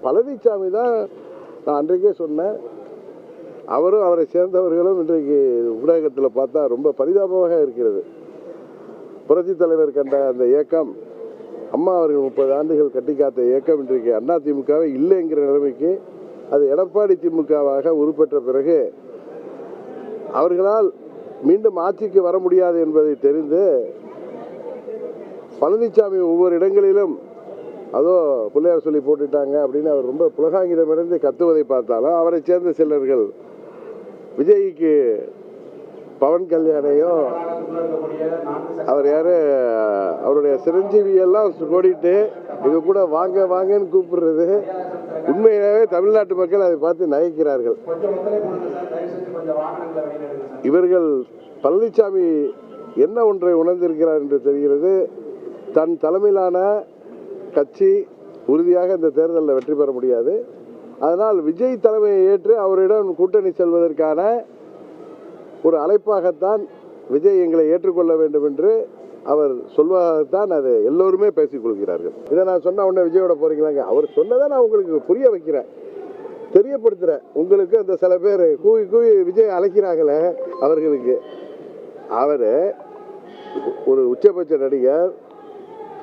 பழனிசாமி தான் நான் அன்றைக்கே சொன்னேன். அவரும் அவரை சேர்ந்தவர்களும் இன்றைக்கு ஊடகத்தில் பார்த்தா ரொம்ப பரிதாபமாக இருக்கிறது. புரட்சி தலைவர் கண்ட அந்த இயக்கம், அம்மா அவர்கள் 30 ஆண்டுகள் கட்டி காத்த இயக்கம் இன்றைக்கு அண்ணா திமுகவே இல்லைங்கிற நிலைமைக்கு அது எடப்பாடி திமுகவாக உருப்பெற்ற பிறகு அவர்களால் மீண்டும் ஆட்சிக்கு வர முடியாது என்பதை தெரிந்து பழனிசாமி ஒவ்வொரு இடங்களிலும் அதோ பிள்ளையார் சொல்லி போட்டுட்டாங்க அப்படின்னு அவர் ரொம்ப புலகாங்கிதமிருந்து கத்துவதை பார்த்தாலும் அவரை சேர்ந்த சிலர்கள் விஜய்க்கு பவன் கல்யாணையும் அவர் யாரு அவருடைய சிரஞ்சீவியெல்லாம் கோடிட்டு இது கூட வாங்க வாங்கன்னு கூப்பிடுறது உண்மையாகவே தமிழ்நாட்டு மக்கள் அதை பார்த்து நகைக்கிறார்கள். இவர்கள் பழனிசாமி என்ன ஒன்றை உணர்ந்திருக்கிறார் என்று தெரிகிறது. தன் தலைமையிலான கட்சி உறுதியாக இந்த தேர்தலில் வெற்றி பெற முடியாது. அதனால் விஜய் தலைமையை ஏற்று அவரிடம் கூட்டணி செல்வதற்கான ஒரு அழைப்பாகத்தான் விஜய் எங்களை ஏற்றுக்கொள்ள வேண்டும் என்று அவர் சொல்வதாகத்தான் அது எல்லோருமே பேசிக்கொள்கிறார்கள். இதை நான் சொன்ன உடனே விஜயோட போறீங்களாங்க, அவர் சொன்னதை நான் உங்களுக்கு புரிய வைக்கிறேன், தெரியப்படுத்துகிறேன். உங்களுக்கு அந்த சில பேர் கூவி கூவி விஜய் அழைக்கிறாங்களே அவர்களுக்கு, அவர் ஒரு உச்சபட்ச நடிகர்,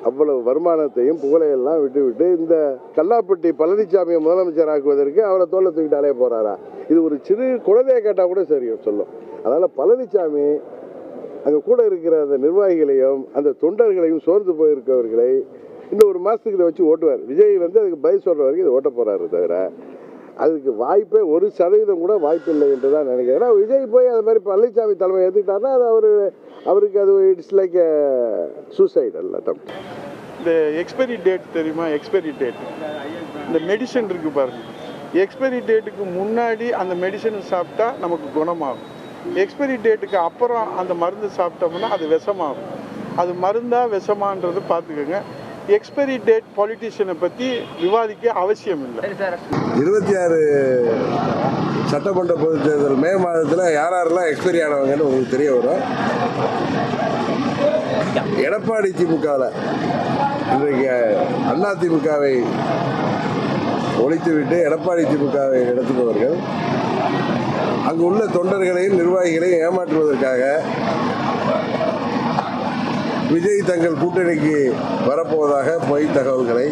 அவ்வளவு வருமானத்தையும் புகழையெல்லாம் விட்டு இந்த கல்லாப்பட்டி பழனிசாமியை முதலமைச்சர் ஆக்குவதற்கு அவரை தோலை தூக்கிட்டாலே போறாரா? இது ஒரு சிறு குழந்தையை கேட்டால் கூட சரி சொல்லும். அதனால் பழனிசாமி அங்கே கூட இருக்கிற அந்த நிர்வாகிகளையும் அந்த தொண்டர்களையும் சோர்ந்து போயிருக்கவர்களை இன்னும் ஒரு மாதத்துக்கு இதை வச்சு ஓட்டுவார். விஜய் அதுக்கு பதில் சொல்கிற வரைக்கும் இதை ஓட்ட போகிறாரு தவிர அதுக்கு வாய்ப்பே 1% கூட வாய்ப்பு இல்லை என்று தான் நினைக்கிறேன். ஏன்னா விஜய் போய் அது மாதிரி பழனிசாமி தலைமை ஏற்றுக்கிட்டாருன்னா அது அவருக்கு அது இட்ஸ் லைக் சூசைட் அட்டம். இந்த எக்ஸ்பைரி டேட் தெரியுமா? எக்ஸ்பைரி டேட் இந்த மெடிசன் இருக்குது பாருங்கள், எக்ஸ்பைரி டேட்டுக்கு முன்னாடி அந்த மெடிசன் சாப்பிட்டா நமக்கு குணமாகும். எக்ஸ்பைரி டேட்டுக்கு அப்புறம் அந்த மருந்து சாப்பிட்டோம்னா அது விஷமாகும். அது மருந்தா விஷமான்றது பார்த்துக்கோங்க. எக்ஸ்பைரி டேட் பொலிட்டிஷியனை பற்றி விவாதிக்க அவசியம் இல்லை. 26 சட்டமன்ற பொதுத் தேர்தல் மே மாதத்தில் யாரெல்லாம் எக்ஸ்பைரி ஆனவங்கன்னு உங்களுக்கு தெரிய வரும். எடப்பாடி திமுகவில் இன்றைக்கு அண்ணா திமுகவை ஒழித்துவிட்டு எடப்பாடி திமுகவை நடத்துபவர்கள் அங்கு உள்ள தொண்டர்களையும் நிர்வாகிகளையும் ஏமாற்றுவதற்காக விஜய் தங்கள் கூட்டணிக்கு வரப்போவதாக பொய் தகவல்களை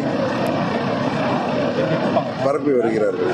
பரப்பி வருகிறார்கள்.